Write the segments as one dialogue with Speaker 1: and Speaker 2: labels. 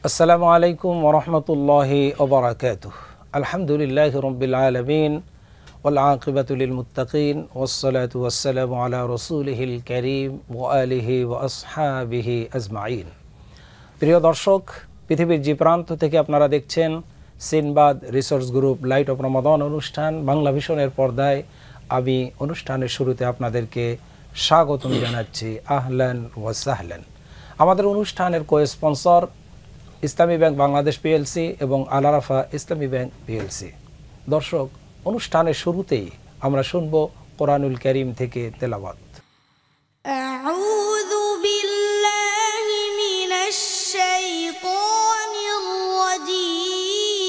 Speaker 1: আসসালামু আলাইকুম ওয়া রাহমাতুল্লাহি ওয়া বারাকাতুহু। আলহামদুলিল্লাহি রাব্বিল আলামিন ওয়াল আকিবাতু লিল মুত্তাকিন ওয়াস সালাতু ওয়াস সালামু আলা রাসূলিহিল কারীম ওয়া আলিহি ওয়া আসহাবিহি আজমাইন। প্রিয় দর্শক, পৃথিবীর যে প্রান্ত থেকে আপনারা দেখছেন Sinbad research group light of Ramadan অনুষ্ঠান বাংলা ভিশনের পর্দায়, আমি অনুষ্ঠানের শুরুতে আপনাদেরকে স্বাগতম জানাচ্ছি। আহলান ওয়া সাহলান। আমাদের অনুষ্ঠানের কো-স্পন্সর ইসলামী ব্যাংক বাংলাদেশ পিএলসি এবং আল আরাফা ইসলামী ব্যাংক পিএলসি। দর্শক, অনুষ্ঠানের শুরুতেই আমরা শুনব কোরআনুল কারীম থেকে তেলাওয়াত।
Speaker 2: আউযু বিল্লাহি মিনাশ শাইতানির রাজীম।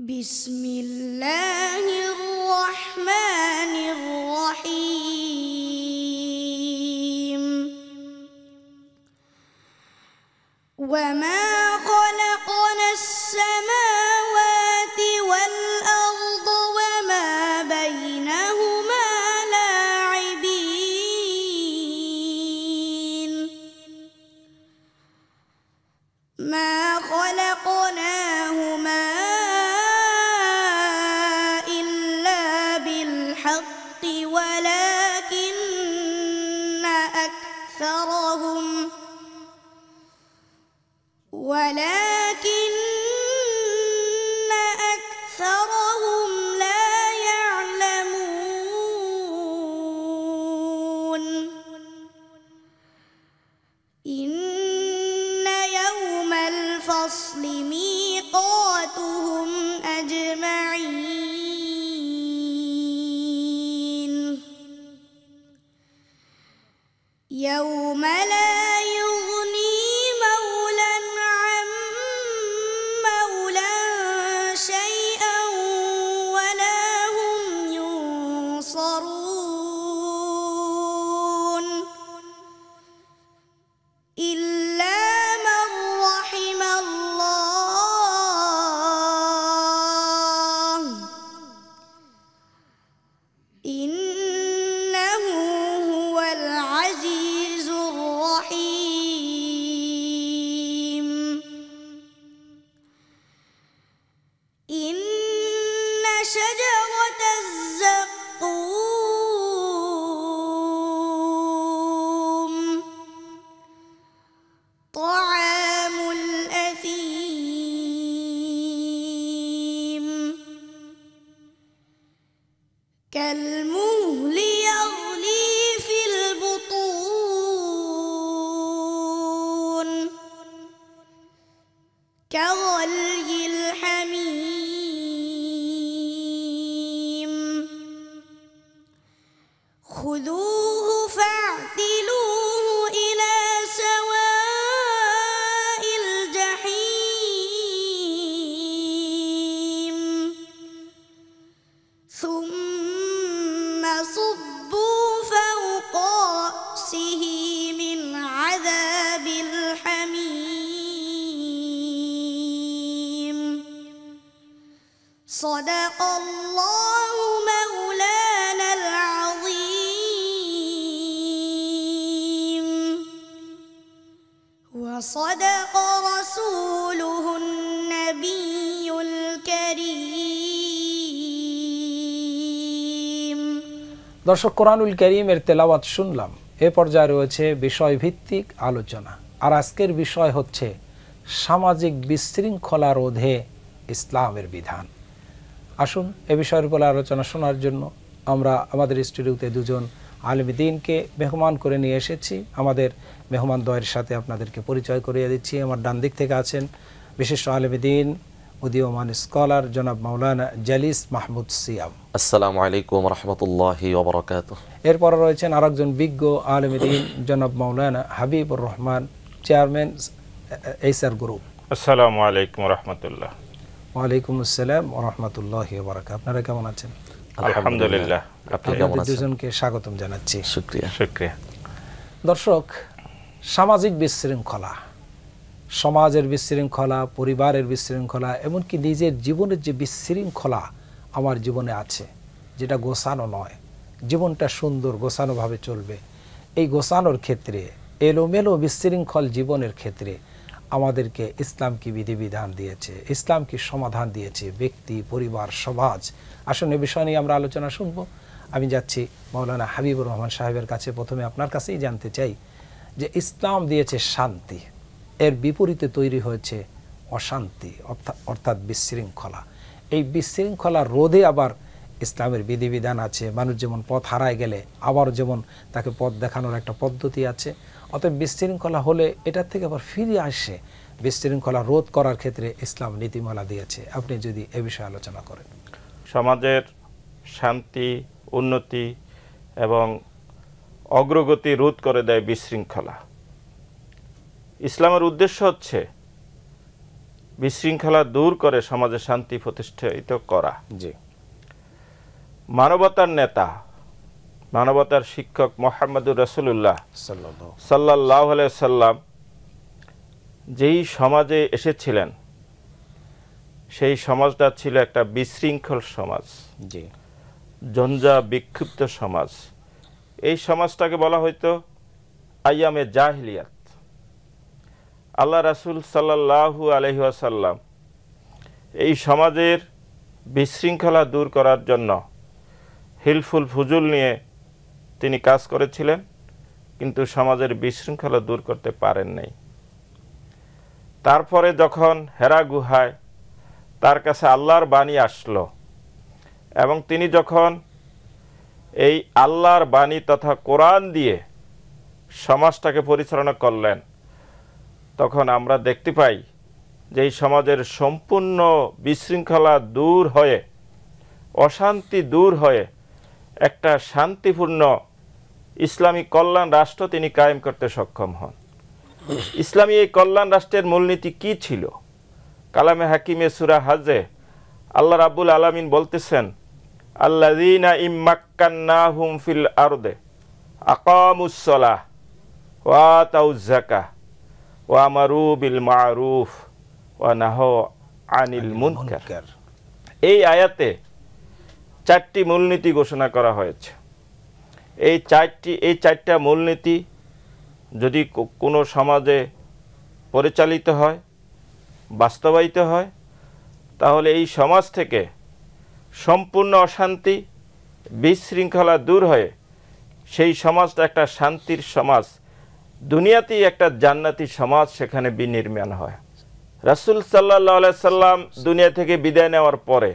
Speaker 2: বিসমিল্লাহির রাহমানির রাহিম। وما خلقنا السماوات والأرض وما بينهما لاعبين ما خلقناهما إلا بالحق ولكن أكثرهم لا يعلمون إن يوم الفصل ميقاتهم أجمعين يوم لا كالمهل يغلي في البطون كغلي الحميم خذوه فاعتلوه إلى سواء الجحيم ثم صبوا فوق رأسه من عذاب الحميم صدق الله مولانا العظيم وصدق رسوله النبي الكريم।
Speaker 1: দর্শক, কোরআনুল কারীমের তেলাওয়াত শুনলাম। এ পর্যায়ে রয়েছে বিষয়ভিত্তিক আলোচনা, আর আজকের বিষয় হচ্ছে সামাজিক বিশৃঙ্খলা রোধে ইসলামের বিধান। আসুন এ বিষয়ের উপর আলোচনা শোনার জন্য আমরা আমাদের স্টুডিওতে দুজন আলেমে দ্বীনকে মেহমান করে নিয়ে এসেছি। আমাদের মেহমান দ্বয়ের সাথে আপনাদেরকে পরিচয় করিয়ে দিচ্ছি। আমার ডান দিক থেকে আছেন বিশিষ্ট আলেমে দ্বীন, উদীয়মান স্কলার জনাব মাওলানা জালিস মাহমুদ সিয়াম।
Speaker 3: আসসালামু আলাইকুম ওয়া রাহমাতুল্লাহি ওয়া বারাকাতুহু।
Speaker 1: এরপর রয়েছেন আরেকজন বিজ্ঞ আলেমে দ্বীন জনাব মাওলানা হাবিবুর রহমান, চেয়ারম্যান এইসার গ্রুপ।
Speaker 4: আসসালামু আলাইকুম ওয়া রাহমাতুল্লাহ।
Speaker 1: ওয়ালাইকুম আসসালাম ওয়া রাহমাতুল্লাহি ওয়া বারাকাতুহু। আপনারা কেমন আছেন?
Speaker 4: আলহামদুলিল্লাহ।
Speaker 3: আপনি কেমন আছেন?
Speaker 1: দুজনকে স্বাগতম জানাচ্ছি।
Speaker 4: শুকরিয়া।
Speaker 1: দর্শক, সামাজিক বিশৃঙ্খলা, সমাজের বিশৃঙ্খলা, পরিবারের বিশৃঙ্খলা, এমনকি নিজের জীবনের যে বিশৃঙ্খলা আমার জীবনে আছে, যেটা গোছানো নয়, জীবনটা সুন্দর গোছানোভাবে চলবে, এই গোছানোর ক্ষেত্রে, এলোমেলো বিশৃঙ্খল জীবনের ক্ষেত্রে আমাদেরকে ইসলাম কি বিধিবিধান দিয়েছে, ইসলাম কি সমাধান দিয়েছে, ব্যক্তি, পরিবার, সমাজ। আসুন এ বিষয় নিয়ে আমরা আলোচনা শুনব। আমি যাচ্ছি মাওলানা হাবিবুর রহমান সাহেবের কাছে। প্রথমে আপনার কাছেই জানতে চাই যে ইসলাম দিয়েছে শান্তি, এর বিপরীতে তৈরি হয়েছে অশান্তি অর্থাৎ বিশৃঙ্খলা। এই বিশৃঙ্খলা রোধে আবার ইসলামের বিধিবিধান আছে। মানুষ যেমন পথ হারায় গেলে আবার যেমন তাকে পথ দেখানোর একটা পদ্ধতি আছে, অতএব বিশৃঙ্খলা হলে এটার থেকে আবার ফিরে আসে বিশৃঙ্খলা রোধ করার ক্ষেত্রে ইসলাম নীতিমালা দিয়েছে। আপনি যদি এ বিষয়ে আলোচনা করেন।
Speaker 4: সমাজের শান্তি, উন্নতি এবং অগ্রগতি রোধ করে দেয় বিশৃঙ্খলা। ইসলামের উদ্দেশ্য হচ্ছে বিশৃঙ্খলা দূর করে সমাজে শান্তি প্রতিষ্ঠিত করা।
Speaker 1: জি।
Speaker 4: মানবতার নেতা, মানবতার শিক্ষক মুহাম্মদুর রাসূলুল্লাহ সাল্লাল্লাহু আলাইহি সাল্লাম যেই সমাজে এসেছিলেন সেই সমাজটা ছিল একটা বিশৃঙ্খল সমাজ,
Speaker 1: জি,
Speaker 4: জঞ্জা বিক্ষিপ্ত সমাজ। এই সমাজটাকে বলা হয়তো আইয়ামে জাহিলিয়াত। আল্লাহ রাসূল সাল্লাল্লাহু আলাইহি ওয়াসাল্লাম এই সমাজের বিশৃঙ্খলা দূর করার জন্য হিলফুল ফুজুল নিয়ে তিনি কাজ করেছিলেন, কিন্তু সমাজের বিশৃঙ্খলা দূর করতে পারেন নাই। তারপরে যখন হেরা গুহায় তার কাছে আল্লাহর বাণী আসলো এবং তিনি যখন এই আল্লাহর বাণী তথা কোরআন দিয়ে সমাজটাকে পরিচালনা করলেন, তখন আমরা দেখতে পাই যে এই সমাজের সম্পূর্ণ বিশৃঙ্খলা দূর হয়ে, অশান্তি দূর হয়ে একটা শান্তিপূর্ণ ইসলামী কল্যাণ রাষ্ট্র তিনি কায়েম করতে সক্ষম হন। ইসলামী এই কল্যাণ রাষ্ট্রের মূলনীতি কি ছিল? কালামে হাকিমে সূরা হজে আল্লাহ রাব্বুল আলামিন বলতেছেন, আল্লাযীনা ইম্মাক্কান্নাহুম ফিল আরদে আকামুস সালাহ ওয়া আতাউয যাকাহ ওয়া আমারু বিল মা'রুফ ওয়া নাহাউ আনিল মুনকার। এই আয়াতে 4টি মূলনীতি ঘোষণা করা হয়েছে। এই চারটা মূলনীতি যদি কোনো সমাজে পরিচালিত হয়, বাস্তবায়িত হয়, তাহলে এই সমাজ থেকে সম্পূর্ণ অশান্তি, বিশৃঙ্খলা দূর হয়ে সেই সমাজটা একটা শান্তির সমাজ, দুনিয়াতেই একটা জান্নাতি সমাজ সেখানে বিনির্মাণ হয়। রাসূল সাল্লাল্লাহু আলাইহি সাল্লাম দুনিয়া থেকে বিদায় নেওয়ার পরে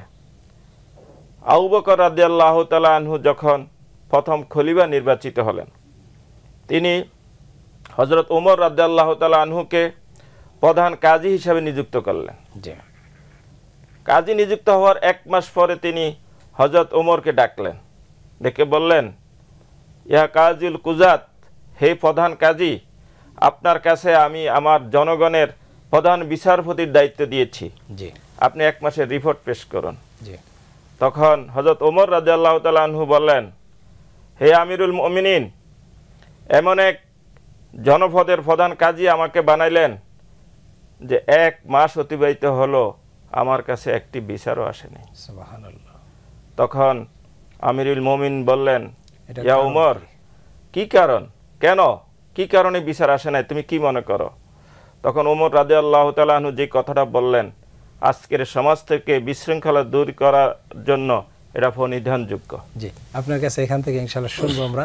Speaker 4: আবু বকর রাদিয়াল্লাহু তাআলা আনহু যখন প্রথম খলিফা নির্বাচিত হলেন, তিনি হযরত ওমর রাদিয়াল্লাহু তাআলা আনহুকে প্রধান কাজী হিসেবে নিযুক্ত করলেন। কাজী নিযুক্ত হওয়ার 1 মাস পরে তিনি হযরত ওমরকে ডাকলেন, ডেকে বললেন, ইয়া কাজীল কুজাত, হে প্রধান কাজী, আপনার কাছে আমি আমার জনগণের প্রধান বিচারপতির দায়িত্ব দিয়েছি, আপনি 1 মাসের রিপোর্ট পেশ করুন। তখন হযরত ওমর রাদিয়াল্লাহু তাআলা আনহু বললেন, হে আমিরুল মুমিনিন, এমন এক জনপদের প্রধান কাজী আমাকে বানাইলেন যে 1 মাস অতিবাহিত হলো, আমার কাছে একটি বিচারও আসেনি।
Speaker 1: সুবহানাল্লাহ।
Speaker 4: তখন আমিরুল মুমিন বললেন, ইয়া ওমর, কি কারণ, কেন, কি কারণে বিচার আসে নাই, তুমি কি মনে করো? তখন ওমর রাদিয়াল্লাহু তাআলা আনহু যে কথাটা বললেন, আজকের সমাজ থেকে বিশৃঙ্খলা দূর করার জন্য এটা পরিধানযোগ্য।
Speaker 1: জি, আপনার কাছে এখান থেকে ইনশাআল্লাহ শুনবো আমরা।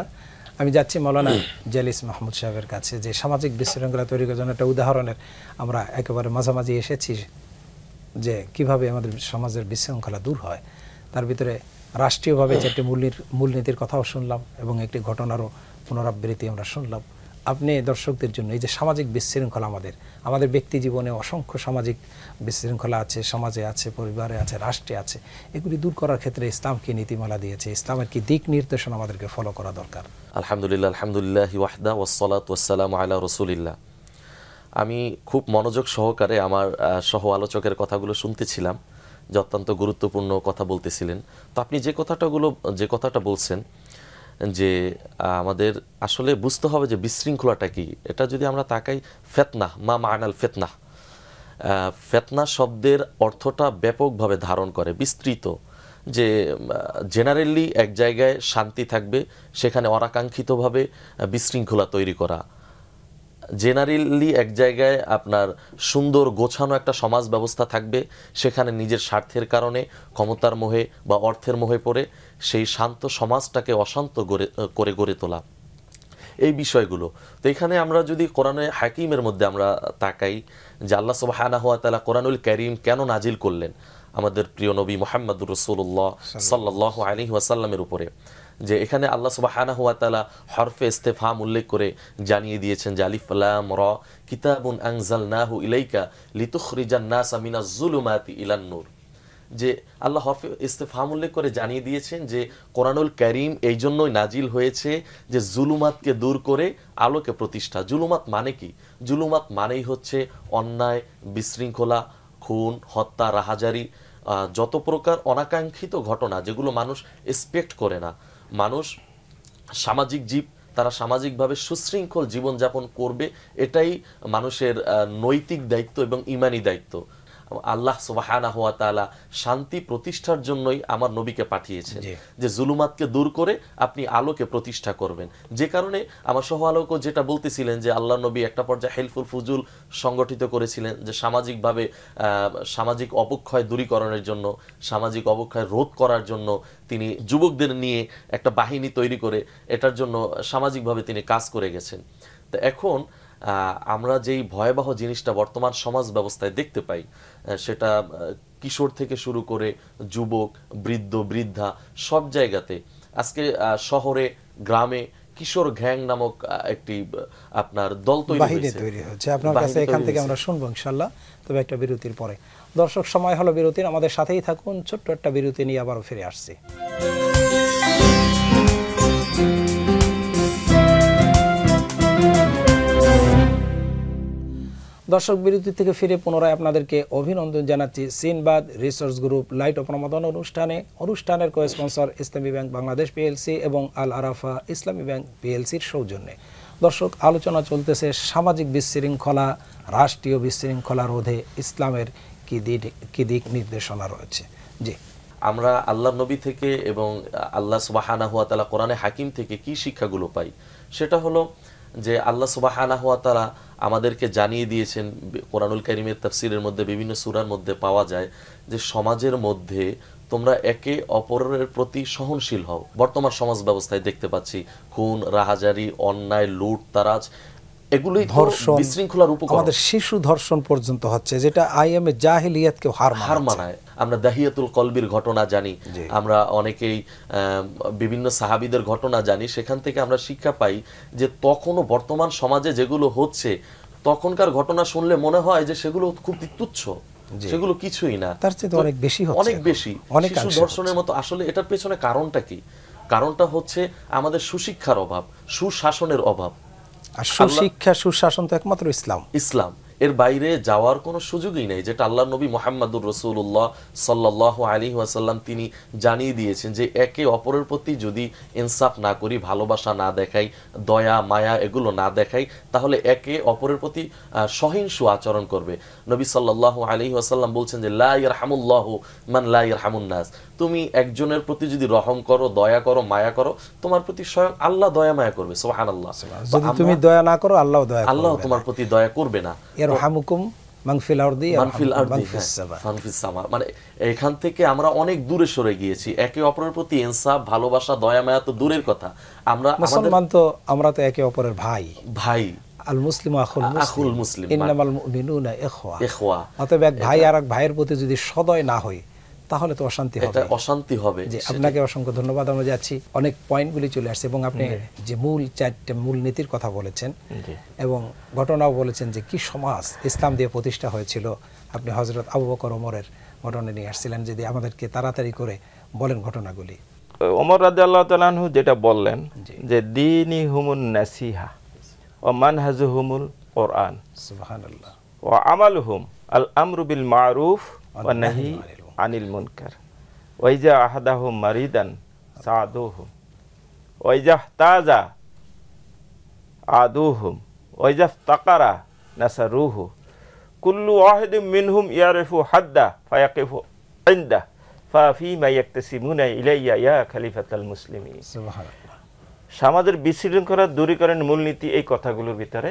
Speaker 1: আমি যাচ্ছি মাওলানা জালিস মাহমুদ সাহেবের কাছে, যে সামাজিক বিশৃঙ্খলা তৈরি করার জন্য একটা উদাহরণের আমরা একেবারে মাঝামাঝি এসেছি, যে কিভাবে আমাদের সমাজের বিশৃঙ্খলা দূর হয়। তার ভিতরে রাষ্ট্রীয়ভাবে 4টি মূলনীতির কথাও শুনলাম এবং একটি ঘটনারও পুনরাবৃত্তি আমরা শুনলাম। আপনি দর্শকদের জন্য এই যে সামাজিক বিশৃঙ্খলা, আমাদের ব্যক্তি জীবনে অসংখ্য সামাজিক বিশৃঙ্খলা আছে, সমাজে আছে, পরিবারে আছে, রাষ্ট্রে আছে, এগুলি দূর করার ক্ষেত্রে ইসলাম কি নীতিমালা দিয়েছে, ইসলামের কি দিক নির্দেশনা আমাদেরকে ফলো করা দরকার?
Speaker 3: আলহামদুলিল্লাহ, আলহামদুলিল্লাহি ওয়াহদা ওয়াসসালাতু ওয়াসসালামু আলা রাসূলিল্লাহ। আমি খুব মনোযোগ সহকারে আমার সহ আলোচকের কথাগুলো শুনতেছিলাম, যে অত্যন্ত গুরুত্বপূর্ণ কথা বলতেছিলেন। তো আপনি যে কথাটা বলছেন, যে আমাদের আসলে বুঝতে হবে যে বিশৃঙ্খলাটা কি। এটা যদি আমরা তাকাই, ফিতনা, মা মা'নাল ফিতনা, ফিতনা শব্দের অর্থটা ব্যাপকভাবে ধারণ করে, বিস্তৃত, যে জেনারেলি এক জায়গায় শান্তি থাকবে, সেখানে অনাকাঙ্ক্ষিতভাবে বিশৃঙ্খলা তৈরি করা। জেনারেলি এক জায়গায় আপনার সুন্দর গোছানো একটা সমাজ ব্যবস্থা থাকবে, সেখানে নিজের স্বার্থের কারণে ক্ষমতার মোহে বা অর্থের মোহে পড়ে সেই শান্ত সমাজটাকে অশান্ত করে গড়ে তোলা, এই বিষয়গুলো। তো এখানে আমরা যদি কোরআনে হাকিমের মধ্যে আমরা তাকাই যে আল্লাহ সুবহানাহু ওয়া তাআলা কোরআনুল কারীম কেন নাজিল করলেন আমাদের প্রিয় নবী মুহাম্মদুর রাসূলুল্লাহ সাল্লাল্লাহু আলাইহি ওয়াসাল্লামের উপরে, যে এখানে আল্লাহ সুবহানাহু ওয়া তাআলা হরফে ইস্তিফহাম উল্লেখ করে জানিয়ে দিয়েছেন যে আলিফ লাম রা কিতাবুন আনজালনাহু ইলাইকা লিতুখরিজান নাসা মিনাজ যুলুমাতি ইলান নূর। যে আল্লাহ হরফে ইস্তিফহাম উল্লেখ করে জানিয়ে দিয়েছেন যে কোরআনুল কারীম এই জন্যই নাজিল হয়েছে যে জুলুমাতকে দূর করে আলোকে প্রতিষ্ঠা। জুলুমাত মানে কি? জুলুমাত মানেই হচ্ছে অন্যায়, বিশৃঙ্খলা, খুন, হত্যা, রাহাজারি, যত প্রকার অনাকাঙ্ক্ষিত ঘটনা যেগুলো মানুষ এক্সপেক্ট করে না। মানুষ সামাজিক জীব, তারা সামাজিকভাবে সুশৃঙ্খল জীবনযাপন করবে, এটাই মানুষের নৈতিক দায়িত্ব এবং ঈমানি দায়িত্ব। আল্লাহ সুবহানাহু ওয়া তাআলা শান্তি প্রতিষ্ঠার জন্যই আমার নবীকে পাঠিয়েছেন, যে জুলুমাতকে দূর করে আপনি আলোকে প্রতিষ্ঠা করবেন। যে কারণে আমার সহ আলোকও যেটা বলতেছিলেন যে আল্লাহ নবী একটা পর্যায়ে হেলফুল ফুজুল সংগঠিত করেছিলেন, যে সামাজিকভাবে সামাজিক অবক্ষয় দূরীকরণের জন্য, সামাজিক অবক্ষয় রোধ করার জন্য তিনি যুবকদের নিয়ে একটা বাহিনী তৈরি করে এটার জন্য সামাজিকভাবে তিনি কাজ করে গেছেন। তো এখন আমরা যেই ভয়াবহ জিনিসটা বর্তমান সমাজ ব্যবস্থায় দেখতে পাই, সেটা কিশোর থেকে শুরু করে যুবক, বৃদ্ধ, বৃদ্ধা, সব জায়গাতে আজকে শহরে গ্রামে কিশোর গ্যাং নামক একটি আপনার দল তৈরি হয়েছে।
Speaker 1: আপনার কাছে এখান থেকে আমরা শুনবো ইনশাআল্লাহ, তবে একটা বিরতির পরে। দর্শক, সময় হলো বিরতির, আমাদের সাথেই থাকুন। ছোট্ট একটা বিরতি নিয়ে আবারও ফিরে আসছি। দর্শক, বিরতি থেকে ফিরে পুনরায় আপনাদেরকে অভিনন্দন জানাচ্ছি Sinbad research group light of Ramadan অনুষ্ঠানের co sponsor Islami bank Bangladesh PLC এবং আল আরাফা ইসলামী ব্যাংক পিএলসির সৌজন্যে। দর্শক, আলোচনা চলতেছে সামাজিক বিশৃঙ্খলা, রাষ্ট্রীয় বিশৃঙ্খলা রোধে ইসলামের কি দিক নির্দেশনা রয়েছে। জি,
Speaker 3: আমরা আল্লাহর নবী থেকে এবং আল্লাহ সুবহানাহু ওয়া তাআলা কোরআনে হাকিম থেকে কি শিক্ষাগুলো পাই, সেটা হলো যে আল্লাহ সুবহানাহু ওয়া তাআলা আমাদেরকে জানিয়ে দিয়েছেন, কোরআনুল কারীমের তাফসীরের মধ্যে বিভিন্ন সূরার মধ্যে পাওয়া যায় যে সমাজের মধ্যে তোমরা একে অপরের প্রতি সহনশীল হও। বর্তমান সমাজ ব্যবস্থায় দেখতে পাচ্ছি খুন, রাহাজারি, অন্যায়, লুট, তারাজ, এগুলোই ধর্ষণ, বিশৃঙ্খলার উপকরণ। আমাদের
Speaker 1: শিশু ধর্ষণ পর্যন্ত হচ্ছে, যেটা আইএমএ জাহিলিয়াতকে হার মানায়।
Speaker 3: আমরা দাহিয়াতুল কলবির ঘটনা জানি, আমরা অনেকেই বিভিন্ন সাহাবীদের ঘটনা জানি। সেখান থেকে আমরা শিক্ষা পাই যে তখনও বর্তমান সমাজে যেগুলো হচ্ছে, তখনকার ঘটনা শুনলে মনে হয় যে সেগুলো খুব তুচ্ছ, সেগুলো কিছুই না,
Speaker 1: তার চেয়ে অনেক বেশি হচ্ছে,
Speaker 3: অনেক বেশি শিশু ধর্ষণের মতো। আসলে এটার পেছনে কারণটা কি? কারণটা হচ্ছে আমাদের সুশিক্ষার অভাব, সুশাসনের অভাব।
Speaker 1: আর সুশিক্ষা, সুশাসন তো একমাত্র ইসলাম,
Speaker 3: এর বাইরে যাওয়ার কোনো সুযোগই নেই, যেটা আল্লাহর নবী মুহাম্মদুর রাসূলুল্লাহ সাল্লাল্লাহু আলাইহি ওয়াসাল্লাম তিনি জানিয়ে দিয়েছেন যে একে অপরের প্রতি যদি ইনসাফ না করি, ভালোবাসা না দেখাই, দয়া মায়া এগুলো না দেখাই, তাহলে একে অপরের প্রতি সহিংসু আচরণ করবে। নবী সাল্লাল্লাহু আলাইহি ওয়াসাল্লাম বলছেন যে লা ইয়ারহামুল্লাহু মান লা ইয়ারহামুন নাস। তুমি একজনের প্রতি যদি রহম করো, দয়া করো, মায়া করো, তোমার প্রতি স্বয়ং আল্লাহ দয়া মায়া করবে। সুবহানাল্লাহ।
Speaker 1: যদি তুমি দয়া না করো, আল্লাহ
Speaker 3: তোমার প্রতি দয়া করবে না। মানে এখান থেকে আমরা অনেক দূরে সরে গিয়েছি। একে অপরের প্রতি ইনসাফ, ভালোবাসা, দয়া মায়া তো দূরের কথা, আমরা
Speaker 1: মুসলমান তো আমরা তো একে অপরের ভাই। আল মুসলিমু আখুল মুসলিম, ইন্নামাল মুমিনুনা ইখওয়া। অতএব এক ভাই আর এক ভাইয়ের প্রতি যদি সদয় না হয়, তাহলে তো অশান্তি হবে। যে আপনাকে অসংখ্য ধন্যবাদ আমরা যাচ্ছি। অনেক পয়েন্টগুলি চলে আসছে এবং আপনি যে চারটে মূল নীতির কথা বলেছেন এবং ঘটনাও বলেছেন যে কি সমাজ ইসলাম দিয়ে প্রতিষ্ঠা হয়েছিল। আপনি হযরত আবু বকর ওমরের ঘটনা নিয়ে আসছিলেন, যদি আমাদেরকে তাড়াতাড়ি করে বলেন ঘটনাগুলি।
Speaker 4: ওমর রাদিয়াল্লাহু তাআলা আনহু যেটা বললেন যে দীনিহুমুন নাসিহা ওয়া মানহাজুহুমুল কুরআন, সুবহানাল্লাহ, ওয়া আমালুহুম আল আমরু বিল মারুফ ওয়া নাহি আনিল মুনকার, ওয়াইজা আহাদাহুম মারিদান সাদুহুম, ওয়াইজা তাজা আদুহুম, ওয়াইজা তাকারা নাসারুহু, কুল্লু ওয়াহিদিন মিনহুম ইয়ারিফু হাদ্দা ফায়াকিফু ইনদা ফাফিমা ইয়াকতাসিমুনা ইলাইয়া ইয়া খলিফাতাল মুসলিমিন।
Speaker 1: সুবহানাল্লাহ।
Speaker 4: সমাজের বিশৃঙ্খলা দূরীকরণের মূলনীতি এই কথাগুলোর ভিতরে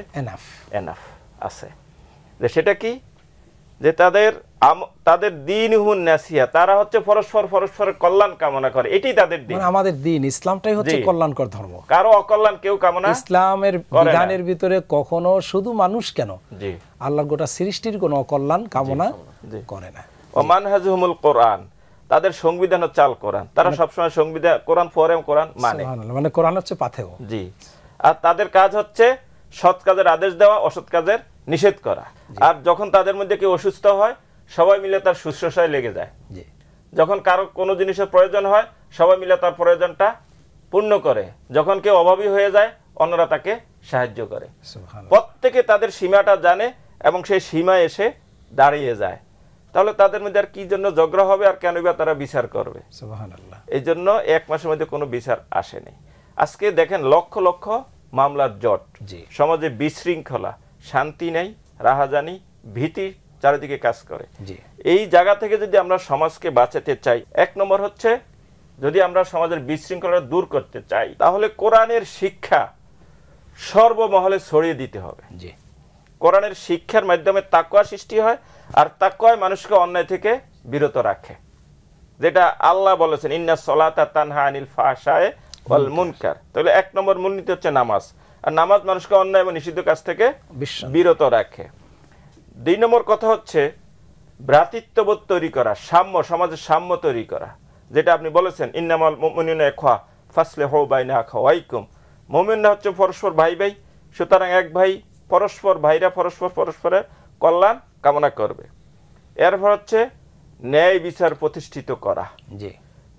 Speaker 4: এনাফ আছে। যে সেটা কি, যে তাদের দীনহুন নাসিয়া, তারা হচ্ছে পরস্পরের কল্যাণ কামনা করে, এটাই তাদের দিন।
Speaker 1: মানে আমাদের দিন ইসলামটাই হচ্ছে কল্যাণকর ধর্ম,
Speaker 4: কারো অকল্যাণ কেউ কামনা।
Speaker 1: ইসলামের বিধানের ভিতরে কখনো শুধু মানুষ কেন, আল্লাহর গোটা সৃষ্টির কোনো অকল্যাণ কামনা করে না।
Speaker 4: ওয়া মানহাজুহুমুল কোরআন, তাদের সংবিধান হচ্ছে আল কোরআন, তারা সবসময় সংবিধান কোরআন পড়ে, কোরআন মানে,
Speaker 1: মানে কোরআন হচ্ছে পাথেয়।
Speaker 4: জি। আর তাদের কাজ হচ্ছে সৎ কাজের আদেশ দেওয়া, অসৎ কাজের নিষেধ করা। আর যখন তাদের মধ্যে কেউ অসুস্থ হয়, সবাই মিলে তার শুশ্রূষায় লেগে যায়। যখন কারো কোনো জিনিসের প্রয়োজন হয়, সবাই মিলে তার প্রয়োজনটা পূর্ণ করে। যখন কেউ অভাবী হয়ে যায়, অন্যরা তাকে সাহায্য করে। প্রত্যেকে তাদের সীমাটা জানে এবং সেই সীমায় এসে দাঁড়িয়ে যায়। তাহলে তাদের মধ্যে আর কি জন্য ঝগড়া হবে, আর কেন বা তারা বিচার করবে? সুবহানাল্লাহ। এই জন্য এক মাসের মধ্যে কোনো বিচার আসেনি। আজকে দেখেন লক্ষ লক্ষ মামলার জট, সমাজে বিশৃঙ্খলা, শান্তি নেই, রাহাজানি, ভীতি চারিদিকে কাজ করে। এই জায়গা থেকে যদি আমরা সমাজকে বাঁচাতে চাই, এক নম্বর হচ্ছে যদি আমরা সমাজের বিশৃঙ্খলা দূর করতে চাই, তাহলে কোরআনের শিক্ষা সর্বমহলে ছড়িয়ে দিতে হবে। কোরআনের শিক্ষার মাধ্যমে তাকওয়া সৃষ্টি হয়, আর তাকওয়ায় মানুষকে অন্যায় থেকে বিরত রাখে, যেটা আল্লাহ বলেছেন ইন্নাস সালাতা তানহা আনিল ফাহশায়ে ওয়াল মুনকার। তাহলে এক নম্বর মূলনীতি হচ্ছে নামাজ, আর নামাজ মানুষকে অন্যায় এবং নিষিদ্ধ কাজ থেকে বিরত রাখে। দুই নম্বর কথা হচ্ছে ভ্রাতৃত্ববোধ তৈরি করা, সাম্য, সমাজের সাম্য তৈরি করা, যেটা আপনি বলেছেন ইন্নামাল মুমিনুনা ইখওয়া ফাসলিহু বাইনা আখাওয়াইকুম। মুমিনরা হচ্ছে পরস্পর ভাই ভাই, সুতরাং এক ভাই ভাইরা পরস্পরের কল্যাণ কামনা করবে। এরপর হচ্ছে ন্যায় বিচার প্রতিষ্ঠিত করা।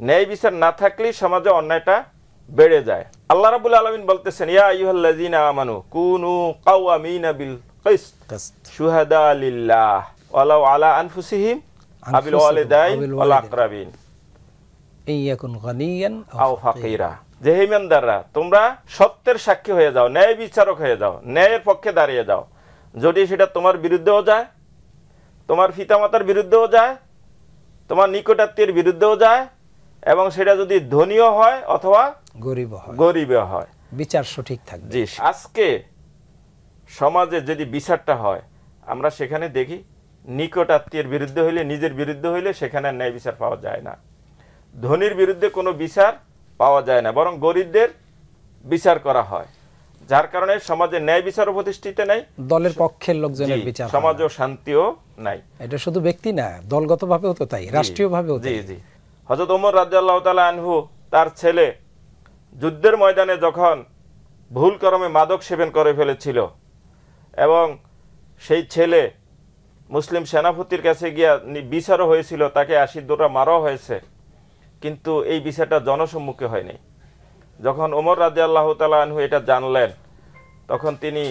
Speaker 4: ন্যায় বিচার না থাকলে সমাজে অন্যায়টা বেড়ে যায়। আল্লাহ রাব্বুল আলামিন বলতেছেন ইয়া আইয়ুহাল্লাযীনা আমানু কুনু কাওয়ামিনা বিল কিসত শুহাদা লিল্লাহ ওয়ালাউ আলা আনফুসিহিম আবিল ওয়ালিদাইন ওয়াল আকরাবিন
Speaker 1: ইয়াকুন গানিয়ান
Speaker 4: আও ফাকিরা। যে ঈমানদাররা, তোমরা সত্যের সাক্ষী হয়ে যাও, ন্যায় বিচারক হয়ে যাও, ন্যায়ের পক্ষে দাঁড়িয়ে যাও। যদি সেটা তোমার বিরুদ্ধেও যায়, তোমার পিতামাতার বিরুদ্ধেও যায়, তোমার নিকটাত্মীয়ের বিরুদ্ধেও যায়, এবং সেটা যদি ধনীও হয় অথবা গরিবও হয়,
Speaker 1: বিচার সঠিক থাকবে।
Speaker 4: জি। আজকে সমাজে যদি বিচারটা হয়, আমরা সেখানে দেখি নিকটাত্মীয়ের বিরুদ্ধে হইলে, নিজের বিরুদ্ধে হইলে সেখানে ন্যায় বিচার পাওয়া যায় না। ধনীর বিরুদ্ধে কোনো বিচার পাওয়া যায় না, বরং গরিবদের বিচার করা হয়, যার কারণে সমাজে ন্যায় বিচারও প্রতিষ্ঠিত নাই,
Speaker 1: দলের পক্ষের লোকজনের বিচার,
Speaker 4: সমাজও শান্তিও নাই।
Speaker 1: এটা শুধু ব্যক্তি না, দলগতভাবেও তো তাই, রাষ্ট্রীয়ভাবেও।
Speaker 4: জি জি। হযরত ওমর রাদিয়াল্লাহু তাআলা আনহু তার ছেলে যুদ্ধের ময়দানে যখন ভুল ক্রমে মাদক সেবন করে ফেলেছিল, এবং সেই ছেলে মুসলিম সেনাপতির কাছে গিয়া বিচারও হয়েছিল, তাকে 80 দোটা মারাও হয়েছে, কিন্তু এই বিচারটা জনসম্মুখে হয়নি। যখন ওমর রাদিয়াল্লাহু তাআলা আনহু এটা জানলেন, তখন তিনি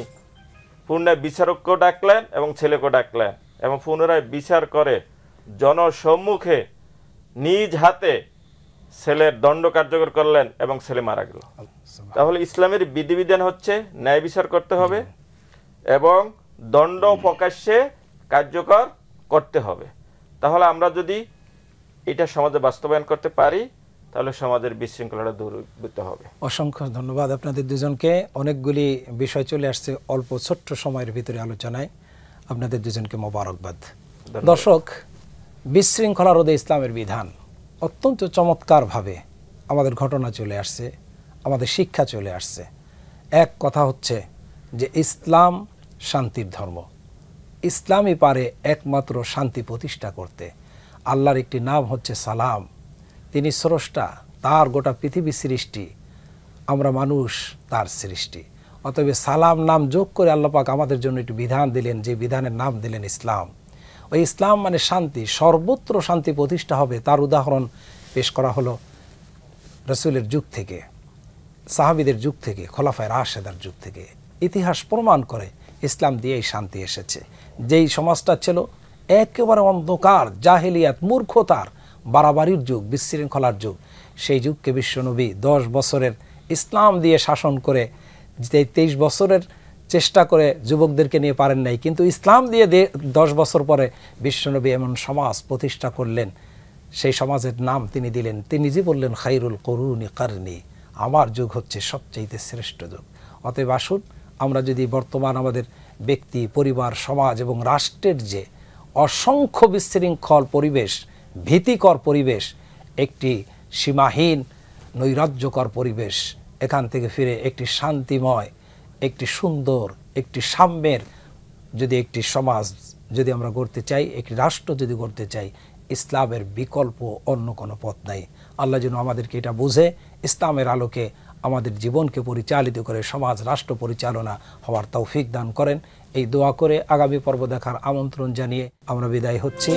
Speaker 4: পুনরায় বিচারককেও ডাকলেন এবং ছেলেকেও ডাকলেন, এবং পুনরায় বিচার করে জনসম্মুখে নিজ হাতে ছেলের দণ্ড কার্যকর করলেন এবং ছেলে মারা গেল। তাহলে ইসলামের বিধিবিধান হচ্ছে ন্যায় বিচার করতে হবে এবং দণ্ড প্রকাশ্যে কার্যকর করতে হবে। তাহলে আমরা যদি এটা সমাজে বাস্তবায়ন করতে পারি, তাহলে সমাজের বিশৃঙ্খলাটা দূর হতে হবে।
Speaker 1: অসংখ্য ধন্যবাদ আপনাদের দুজনকে। অনেকগুলি বিষয় চলে আসছে অল্প ছোট্ট সময়ের ভিতরে আলোচনায়, আপনাদের দুজনকে মোবারকবাদ। দর্শক, বিশৃঙ্খলা রোধে ইসলামের বিধান অত্যন্ত চমৎকারভাবে আমাদের ঘটনা চলে আসছে, আমাদের শিক্ষা চলে আসছে। এক কথা হচ্ছে যে ইসলাম শান্তির ধর্ম, ইসলামই পারে একমাত্র শান্তি প্রতিষ্ঠা করতে। আল্লাহর একটি নাম হচ্ছে সালাম, তিনি স্রষ্টা, তার গোটা পৃথিবী সৃষ্টি, আমরা মানুষ তার সৃষ্টি। অতএব সালাম নাম যোগ করে আল্লাহ পাক আমাদের জন্য একটি বিধান দিলেন, যে বিধানের নাম দিলেন ইসলাম। ওই ইসলাম মানে শান্তি, সর্বত্র শান্তি প্রতিষ্ঠা হবে। তার উদাহরণ পেশ করা হলো রাসূলের যুগ থেকে, সাহাবীদের যুগ থেকে, খোলাফায়ে রাশেদার যুগ থেকে। ইতিহাস প্রমাণ করে ইসলাম দিয়েই শান্তি এসেছে। যেই সমাজটা ছিল একেবারে অন্ধকার, জাহেলিয়াত, মূর্খতার, বাড়াবাড়ির যুগ, বিশৃঙ্খলার যুগ, সেই যুগকে বিশ্বনবী 10 বছরের ইসলাম দিয়ে শাসন করে, 23 বছরের চেষ্টা করে যুবকদেরকে নিয়ে পারেন নাই, কিন্তু ইসলাম দিয়ে 10 বছর পরে বিশ্বনবী এমন সমাজ প্রতিষ্ঠা করলেন, সেই সমাজের নাম তিনি দিলেন। তিনি নিজে বললেন খায়রুল কুরুনি কারনি, আমার যুগ হচ্ছে সবচাইতে শ্রেষ্ঠ যুগ। অতএব আসুন আমরা যদি বর্তমান আমাদের ব্যক্তি, পরিবার, সমাজ এবং রাষ্ট্রের যে অসংখ্য বিশৃঙ্খল পরিবেশ, ভীতিকর পরিবেশ, একটি সীমাহীন নৈরাজ্যকর পরিবেশ, এখান থেকে ফিরে একটি শান্তিময়, একটি সুন্দর, একটি সাম্যের যদি একটি সমাজ যদি আমরা গড়তে চাই, একটি রাষ্ট্র যদি গড়তে চাই, ইসলামের বিকল্প অন্য কোনো পথ নাই। আল্লাহ যেন আমাদেরকে এটা বুঝে ইসলামের আলোকে আমাদের জীবনকে পরিচালিত করে সমাজ রাষ্ট্র পরিচালনা হওয়ার তৌফিক দান করেন। এই দোয়া করে আগামী পর্ব দেখার আমন্ত্রণ জানিয়ে আমরা বিদায় হচ্ছি।